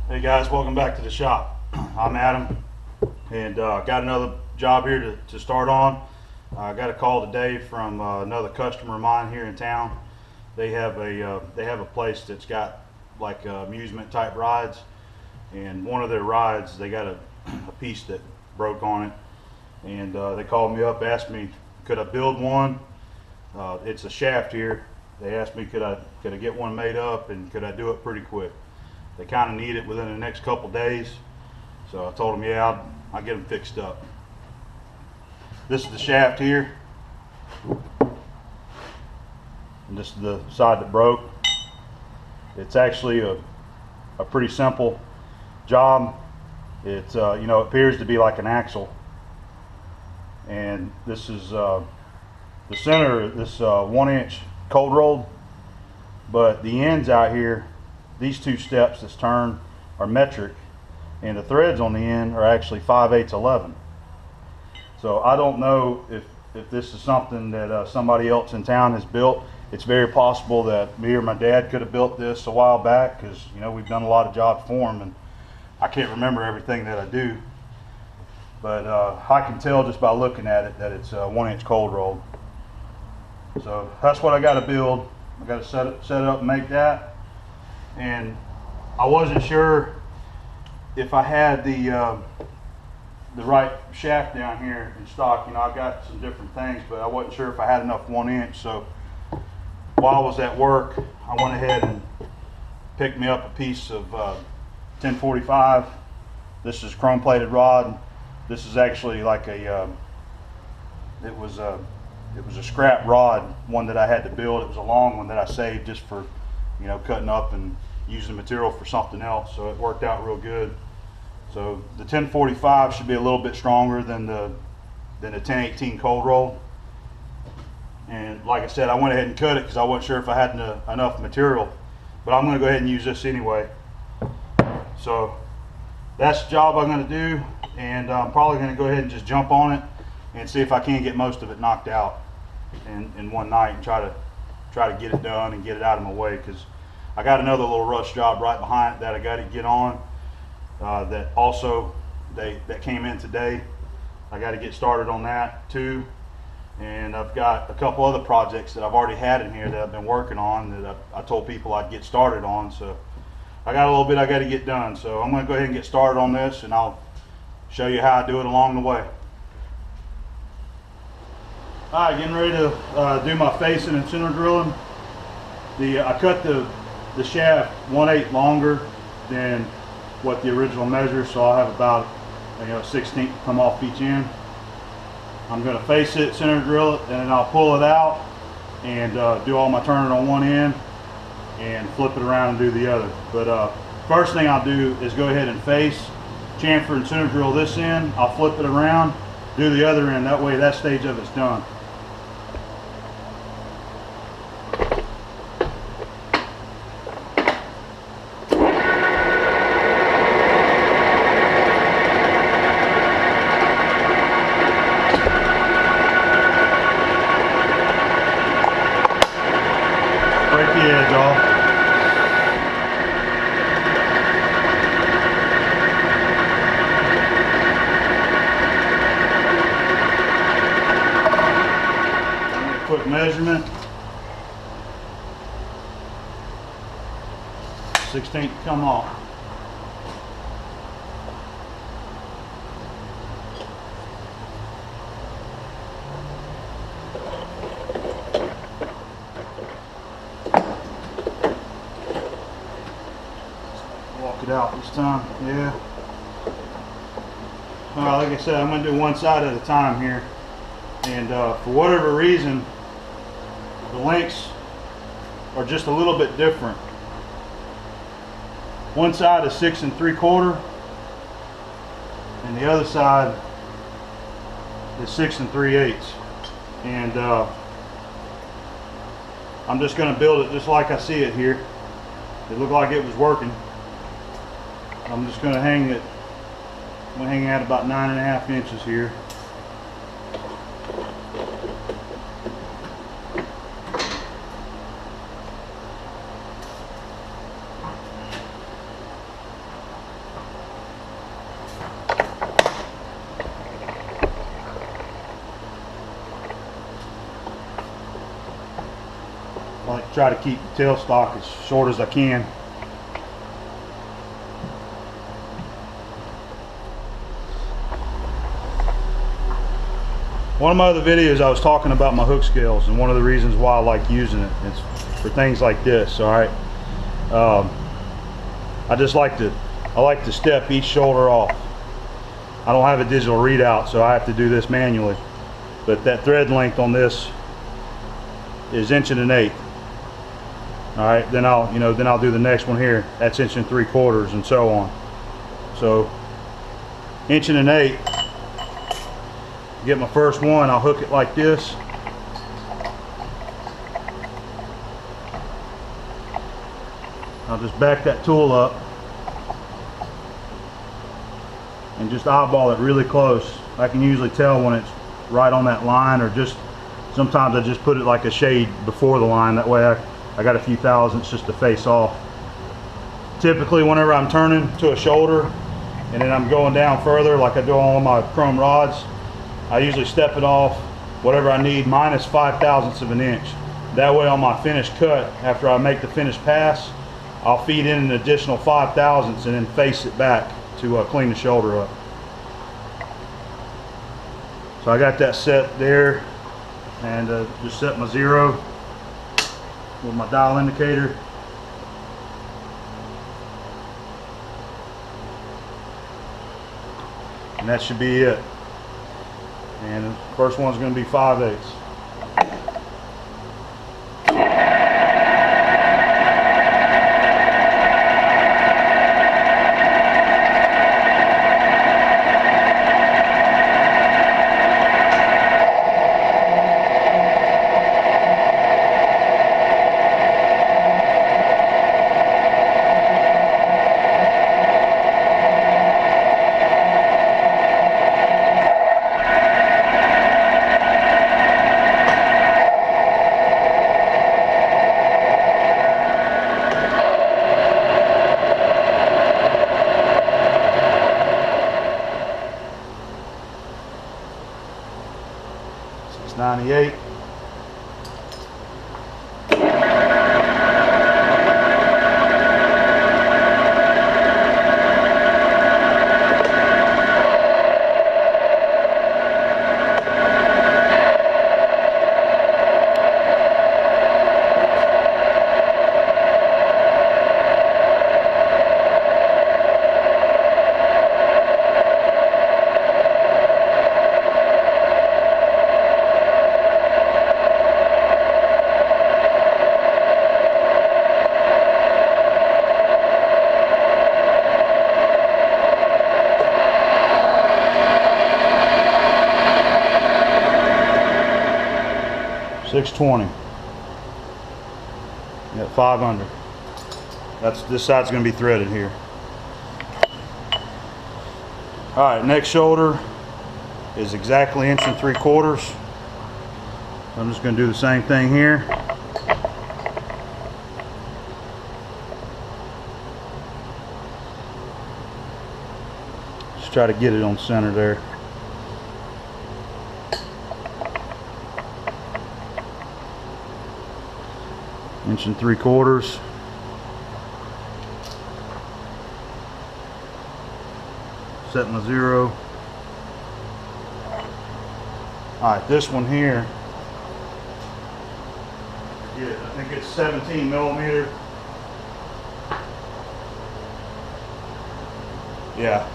Hey guys, welcome back to the shop. I'm Adam, and got another job here to start on. I got a call today from another customer of mine here in town. They have a place that's got like amusement type rides, and one of their rides they got a piece that broke on it, and they called me up, asked me could I build one. It's a shaft here. They asked me could I get one made up and could I do it pretty quick. They kind of need it within the next couple days, so I told them, yeah, I'll get them fixed up. This is the shaft here, and this is the side that broke. It's actually a pretty simple job. It appears to be like an axle, and this is the center. This 1 inch cold rolled, but the ends out here, these two steps that's turned are metric, and the threads on the end are actually 5/8 11. So I don't know if this is something that somebody else in town has built. It's very possible that me or my dad could have built this a while back, because we've done a lot of jobs for him, and I can't remember everything that I do. But I can tell just by looking at it that it's 1 inch cold rolled. So that's what I got to build. I got to set it up and make that. And I wasn't sure if I had the right shaft down here in stock. I've got some different things, but I wasn't sure if I had enough 1 inch. So while I was at work, I went ahead and picked me up a piece of 1045. This is chrome plated rod. This is actually like it was a scrap rod, one that I had to build. It was a long one that I saved just for cutting up and using material for something else, so it worked out real good. So the 1045 should be a little bit stronger than the 1018 cold roll. And like I said, I went ahead and cut it because I wasn't sure if I had enough material, but I'm going to go ahead and use this anyway. So that's the job I'm going to do, and I'm probably going to go ahead and just jump on it and see if I can get most of it knocked out in one night, and try to get it done and get it out of my way, because I got another little rush job right behind it that I got to get on. That also that came in today. I got to get started on that too. And I've got a couple other projects that I've already had in here that I've been working on that I told people I'd get started on. So I got a little bit I got to get done. So I'm going to go ahead and get started on this, and I'll show you how I do it along the way. All right, getting ready to do my facing and center drilling. I cut the shaft 1/8 longer than what the original measure, so I'll have about 1/16 come off each end. I'm going to face it, center drill it, and then I'll pull it out and do all my turning on one end and flip it around and do the other. But first thing I'll do is go ahead and face, chamfer and center drill this end. I'll flip it around, do the other end. That way that stage of it's done. Break the edge off. Quick measurement. 1/16 come off. Walk it out this time, yeah. Like I said, I'm going to do one side at a time here, and for whatever reason, the lengths are just a little bit different. One side is 6 3/4, and the other side is 6 3/8. And I'm just going to build it just like I see it here. It looked like it was working. I'm just going to hang it. I'm going to hang at about 9.5 inches here. I like to try to keep the tailstock as short as I can. One of my other videos I was talking about my hook scales, and one of the reasons why I like using it is for things like this. All right, I like to step each shoulder off. I don't have a digital readout, so I have to do this manually. But that thread length on this is 1 1/8. All right, then I'll do the next one here. That's 1 3/4, and so on. So 1 1/8. Get my first one, I'll hook it like this. I'll just back that tool up and just eyeball it really close. I can usually tell when it's right on that line, or just sometimes I just put it like a shade before the line. That way I got a few thousandths just to face off. Typically whenever I'm turning to a shoulder and then I'm going down further, like I do on all my chrome rods, I usually step it off whatever I need minus 5/1000ths of an inch. That way on my finished cut, after I make the finished pass, I'll feed in an additional 5/1000ths and then face it back to clean the shoulder up. So I got that set there, and just set my 0 with my dial indicator. And that should be it. And the first one's going to be 5/8. .98. $620 at 500. This side's going to be threaded here. All right, next shoulder is exactly 1 3/4. I'm just going to do the same thing here. Just try to get it on center there. Inch and 3/4. Set my 0. Alright, this one here, I think it's 17 millimeter. Yeah.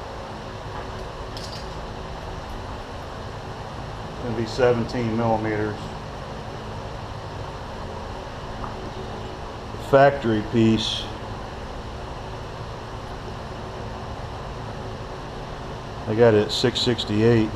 It's going to be 17 millimeters. Factory piece, I got it at 668.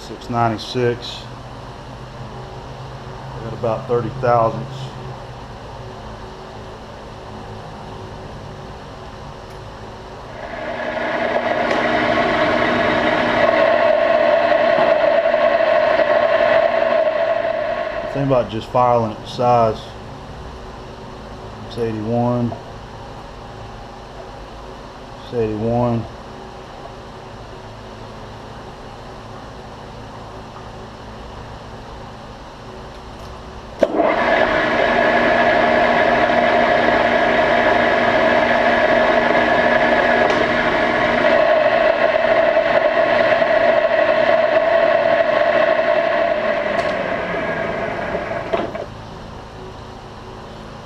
$696. I got about 30 thousandths. Think about just filing it to size. It's 81. It's 81.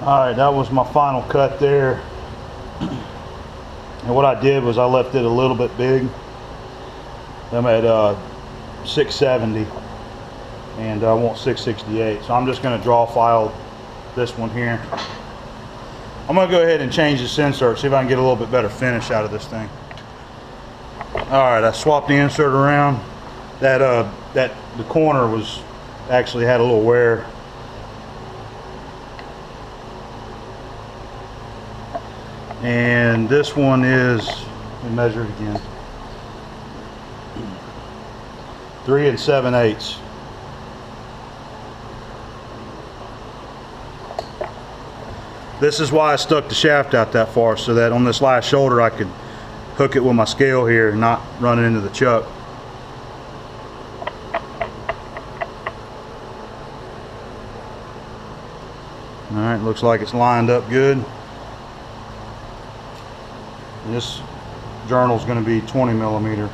Alright, that was my final cut there. And what I did was I left it a little bit big. I'm at 670 and I want 668. So I'm just going to draw file this one here. I'm going to go ahead and change this insert, see if I can get a little bit better finish out of this thing. Alright, I swapped the insert around. The corner was actually had a little wear. And this one is, let me measure it again, 3 7/8. This is why I stuck the shaft out that far, so that on this last shoulder I could hook it with my scale here and not run it into the chuck. Alright, looks like it's lined up good. This journal is going to be 20 millimeter.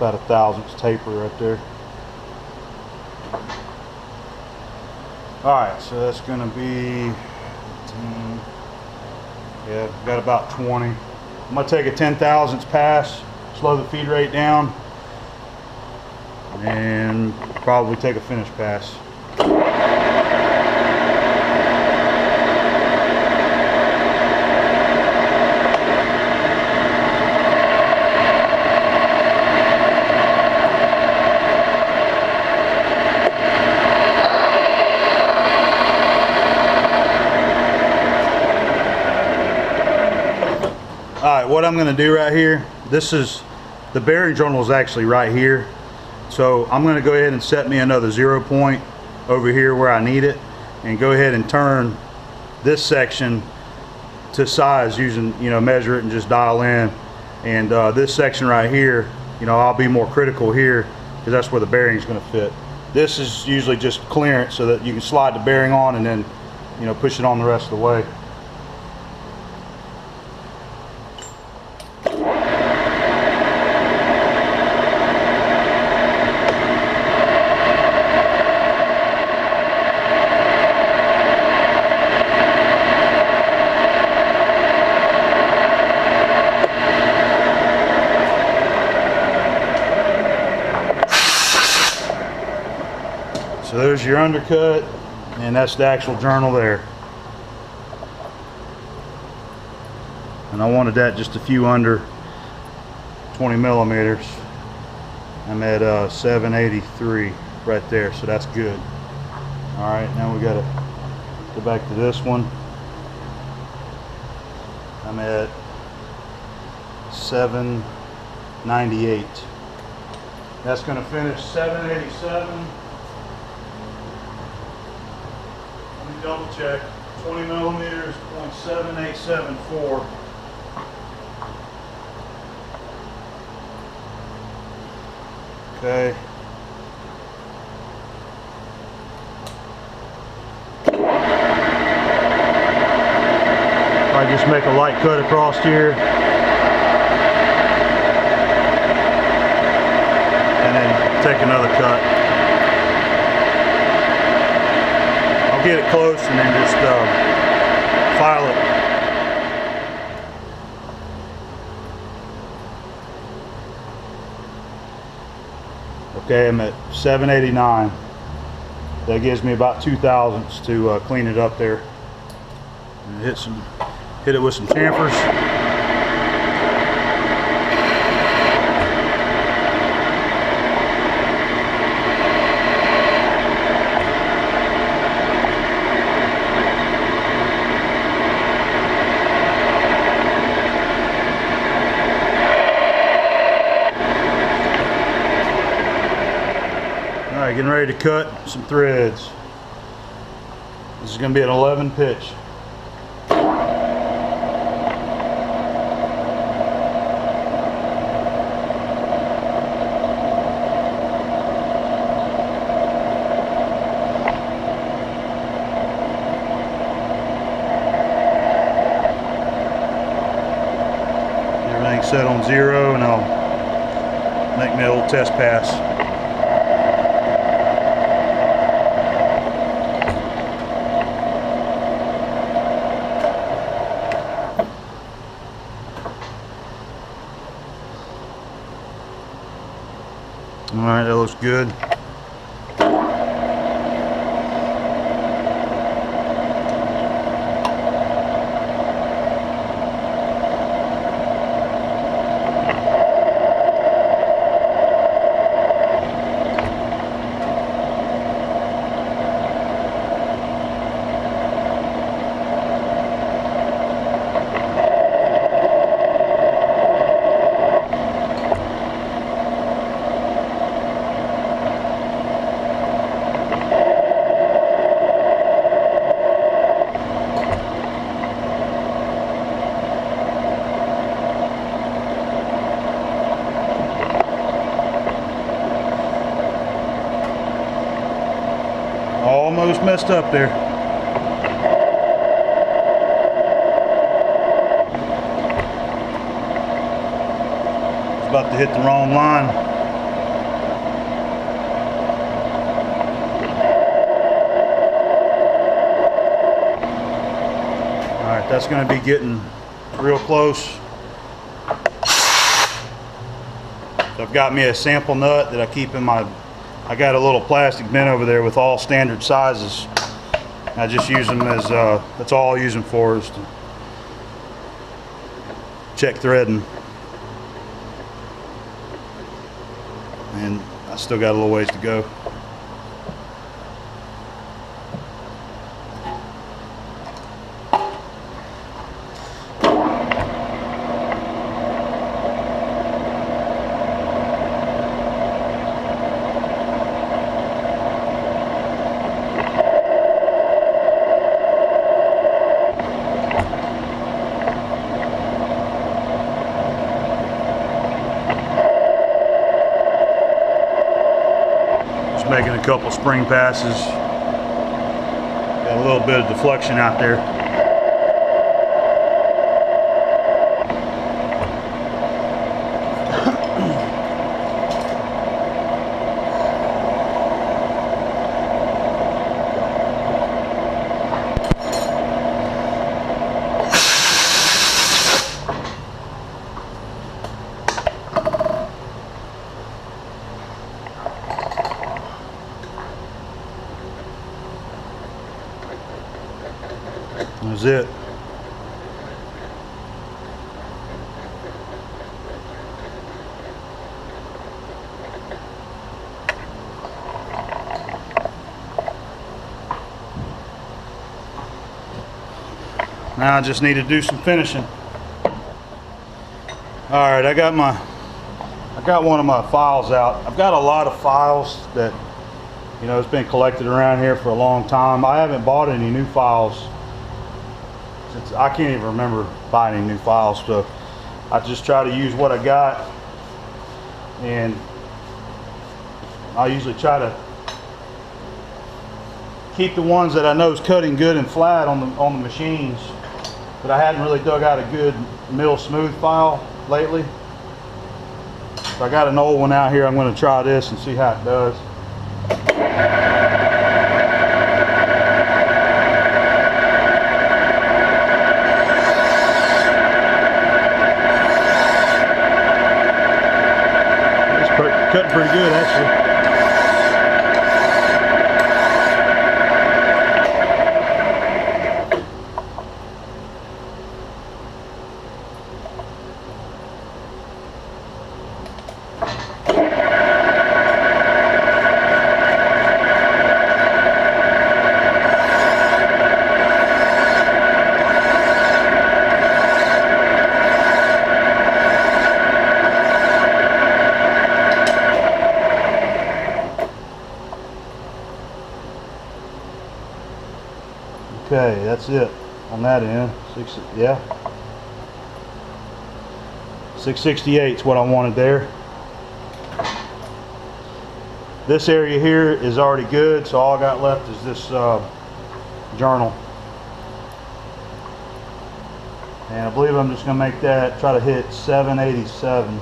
About 1/1000th taper right there. Alright, so that's going to be 10, yeah, got about 20. I'm going to take a 10,000ths pass, slow the feed rate down, and probably take a finish pass. Alright, what I'm going to do right here, this is, the bearing journal is actually right here. So I'm going to go ahead and set me another 0 point over here where I need it, and go ahead and turn this section to size using, measure it and just dial in. And this section right here, I'll be more critical here because that's where the bearing is going to fit. This is usually just clearance so that you can slide the bearing on and then, push it on the rest of the way. So there's your undercut, and that's the actual journal there. And I wanted that just a few under 20 millimeters. I'm at 783 right there, so that's good. All right, now we gotta go back to this one. I'm at 798. That's gonna finish 787. Double check, 20 millimeters, 0.7874. Okay. I just make a light cut across here. take another cut. I'll get it close and then just file it. Okay, I'm at 789. That gives me about 2/1000ths to clean it up there. And hit it with some chamfers. Alright, getting ready to cut some threads. This is going to be an 11 pitch. Everything's set on 0 and I'll make me a little test pass. Alright, that looks good. Almost messed up there. It's about to hit the wrong line. Alright, that's going to be getting real close. So I've got me a sample nut that I keep in my, I got a little plastic bin over there with all standard sizes. I just use them as, that's all I use them for, is to check threading. And I still got a little ways to go. Making a couple spring passes. Got a little bit of deflection out there. That's it. Now I just need to do some finishing. Alright, I got one of my files out. I've got a lot of files that, you know, it's been collected around here for a long time. I haven't bought any new files since I can't even remember buying any new files, so I just try to use what I got, and I usually try to keep the ones that I know is cutting good and flat on the machines, but I hadn't really dug out a good mill smooth file lately. So I got an old one out here. I'm going to try this and see how it does. It's cutting pretty good actually. Okay, that's it on that end. 668 is what I wanted there. This area here is already good, so all I got left is this journal. And I believe I'm just going to make that, try to hit 787.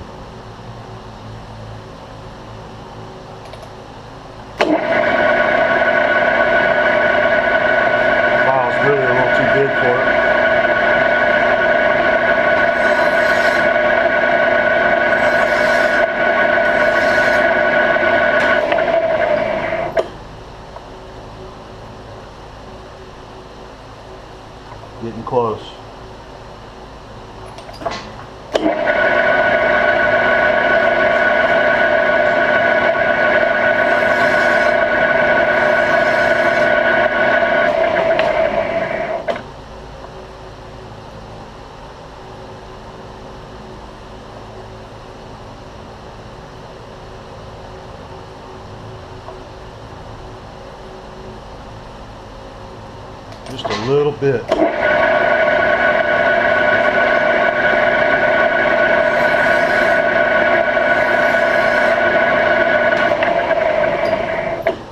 Getting close. Just a little bit.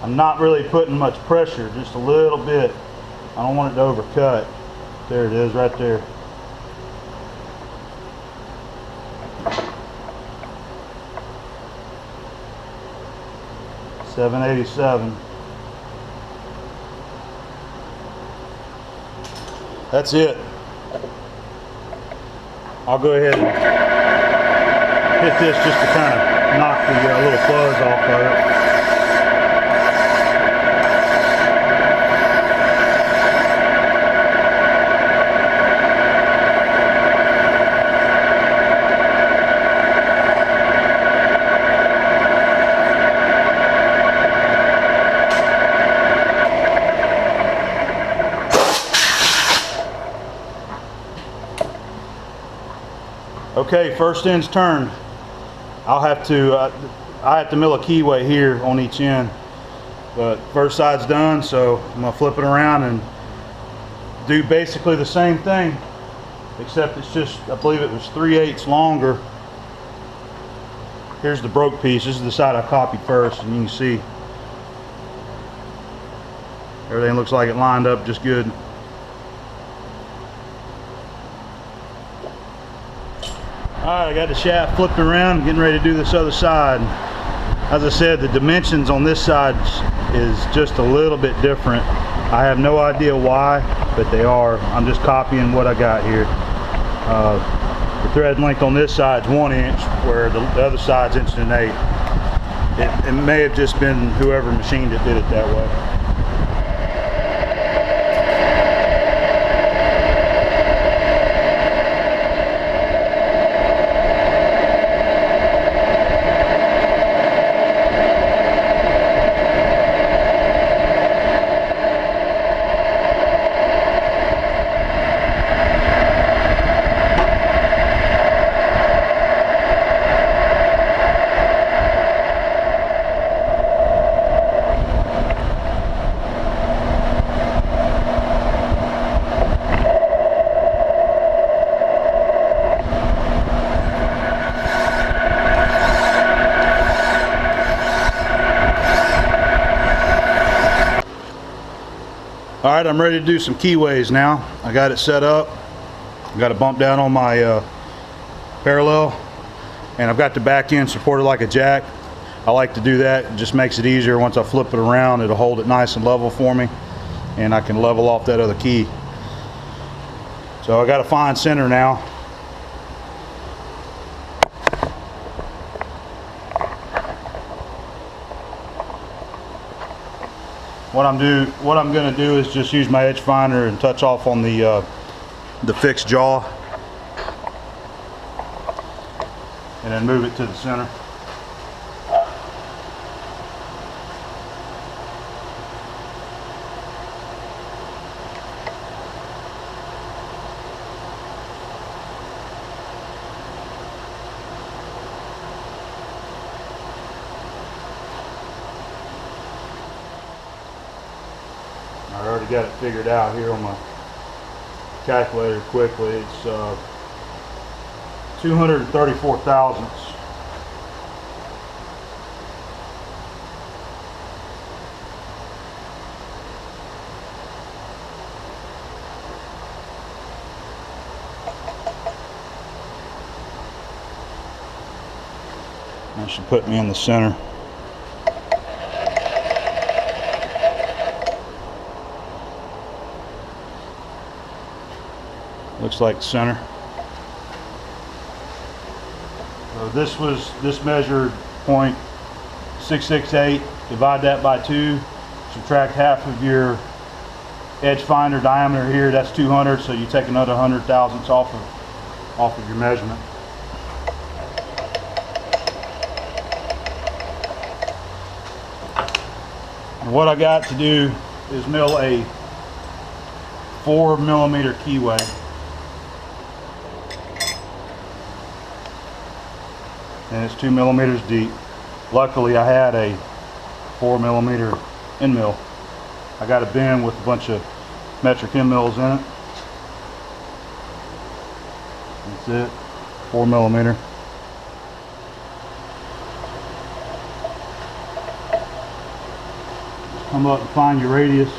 I'm not really putting much pressure, just a little bit. I don't want it to overcut. There it is right there. $787. That's it. I'll go ahead and hit this just to kind of knock the little fuzz off of it. Okay, first end's turned. I have to mill a keyway here on each end, but first side's done, so I'm gonna flip it around and do basically the same thing, except it's just, I believe it was 3/8 longer. Here's the broke piece. This is the side I copied first, and you can see everything looks like it lined up just good. Alright, I got the shaft flipped around, getting ready to do this other side. As I said, the dimensions on this side is just a little bit different. I have no idea why, but they are. I'm just copying what I got here. The thread length on this side is 1 inch, where the other side's 1.8 inches. It may have just been whoever machined it did it that way. Alright, I'm ready to do some keyways now. I got it set up. I got a bump down on my parallel. and I've got the back end supported like a jack. I like to do that. It just makes it easier. Once I flip it around, it'll hold it nice and level for me, and I can level off that other key. So I got to find center now. What I'm going to do is just use my edge finder and touch off on the fixed jaw, and then move it to the center. I already got it figured out here on my calculator quickly. It's 234 thousandths. That should put me in the center. Looks like center. So this measured 0.668. Divide that by 2. Subtract half of your edge finder diameter here. That's 200. So you take another 100 thousandths off of your measurement. And what I got to do is mill a 4mm keyway. And it's 2 millimeters deep. Luckily I had a 4mm end mill. I got a bin with a bunch of metric end mills in it. That's it, 4mm. Come up and find your radius.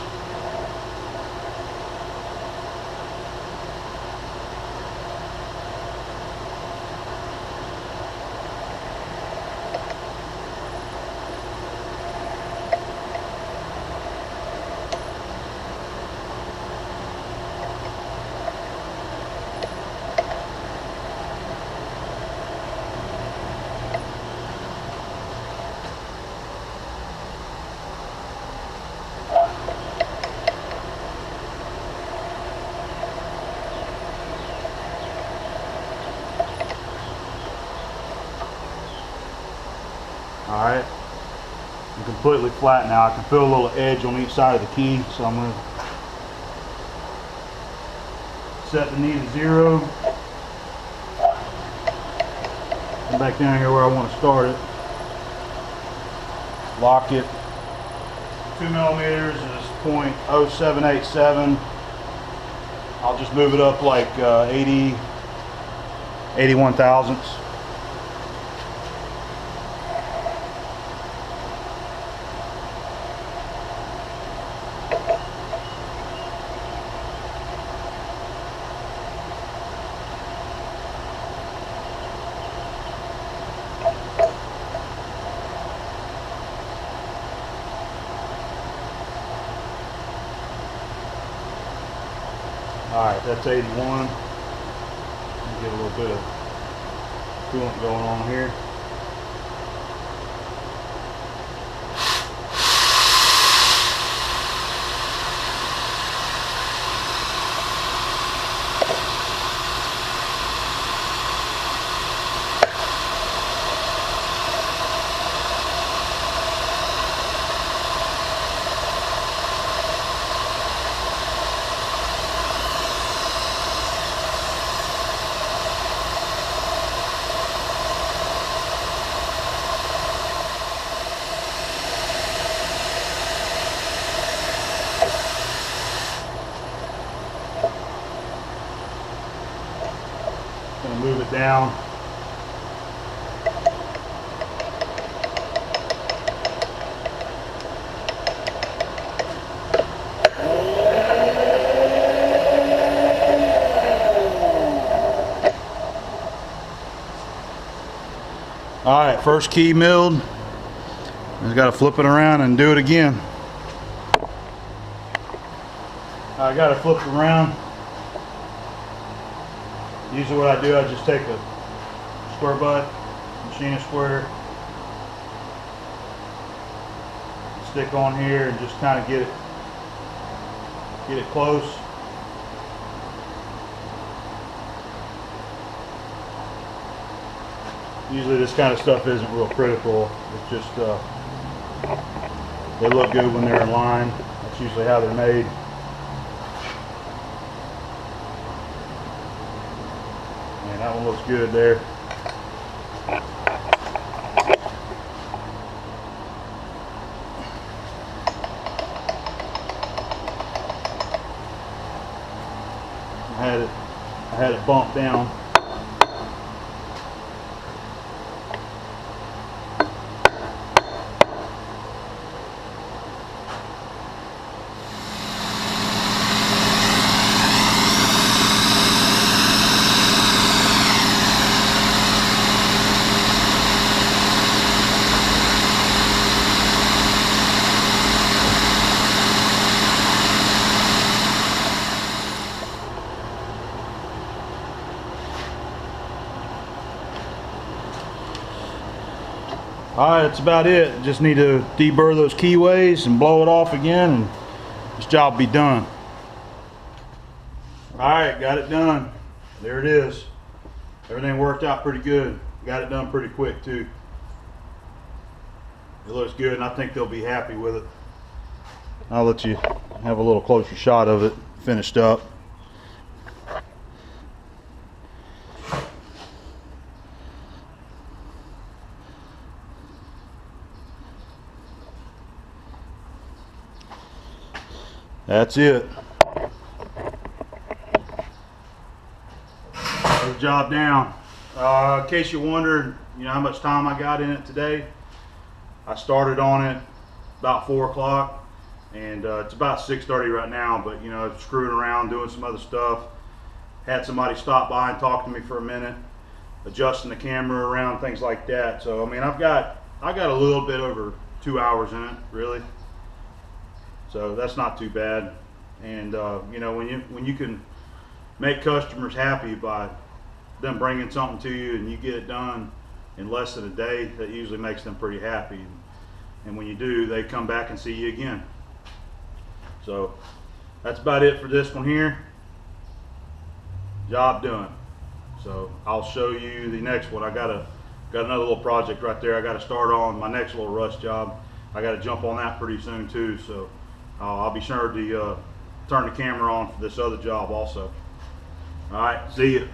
Alright, I'm completely flat now. I can feel a little edge on each side of the key, so I'm going to set the knee to 0. Come back down here where I want to start it. Lock it. 2 millimeters is 0.0787. I'll just move it up like 81 thousandths. Alright, that's 81. Get a little bit of coolant going on here. Gonna move it down. All right, first key milled. Just got to flip it around and do it again. I got to flip it around. Usually what I do, I just take a square butt, machine a square, stick on here and just kind of get it close. Usually this kind of stuff isn't real critical. It's just they look good when they're in line. That's usually how they're made. And that one looks good there. I had it bumped down. Alright, that's about it. Just need to deburr those keyways and blow it off again, and this job will be done. Alright, got it done. There it is. Everything worked out pretty good. Got it done pretty quick too. It looks good, and I think they'll be happy with it. I'll let you have a little closer shot of it finished up. That's it. Good job down. In case you wondered, how much time I got in it today, I started on it about 4 o'clock, and it's about 6:30 right now. But screwing around, doing some other stuff. Had somebody stop by and talk to me for a minute, adjusting the camera around, things like that. So I mean, I got a little bit over 2 hours in it, really. So that's not too bad. And when you can make customers happy by them bringing something to you and you get it done in less than a day, that usually makes them pretty happy. And when you do, they come back and see you again. So that's about it for this one here. Job done. So I'll show you the next one. I got another little project right there I got to start on, my next little rust job. I got to jump on that pretty soon too. So I'll be sure to turn the camera on for this other job also. All right, see you.